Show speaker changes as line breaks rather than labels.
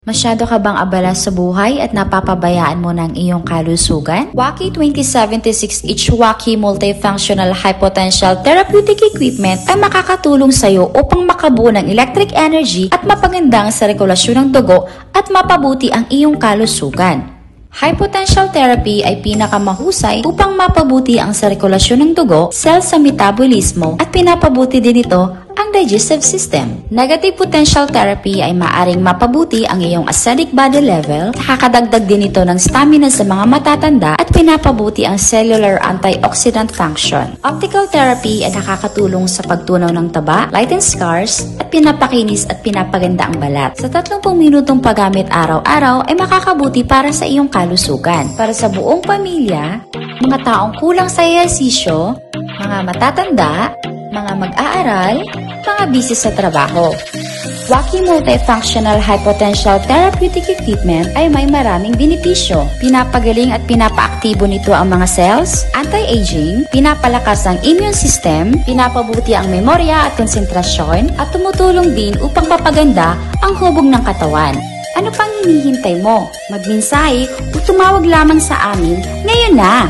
Masyado ka bang abala sa buhay at napapabayaan mo ng iyong kalusugan? Waki 2076H Waki Multifunctional High Potential Therapeutic Equipment ay makakatulong sa iyo upang makabuo ng electric energy at mapaganda ang sirkulasyon ng dugo at mapabuti ang iyong kalusugan. High potential therapy ay pinakamahusay upang mapabuti ang sirkulasyon ng dugo, cells sa metabolismo at pinapabuti din ito ang digestive system. Negative potential therapy ay maaring mapabuti ang iyong acidic body level, nakakadagdag din ito ng stamina sa mga matatanda at pinapabuti ang cellular antioxidant function. Optical therapy ay nakakatulong sa pagtunaw ng taba, lighten scars, at pinapakinis at pinapaganda ang balat. Sa 30 minutong paggamit araw-araw ay makakabuti para sa iyong kalusugan. Para sa buong pamilya, mga taong kulang sa ehersisyo, mga matatanda, mga mag-aaral, mga busy sa trabaho. Waki Multifunctional High Potential Therapeutic Equipment ay may maraming benepisyo. Pinapagaling at pinapaaktibo nito ang mga cells, anti-aging, pinapalakas ang immune system, pinapabuti ang memorya at konsentrasyon, at tumutulong din upang mapaganda ang hubog ng katawan. Ano pang hinihintay mo? Magmensahe o tumawag lamang sa amin ngayon na!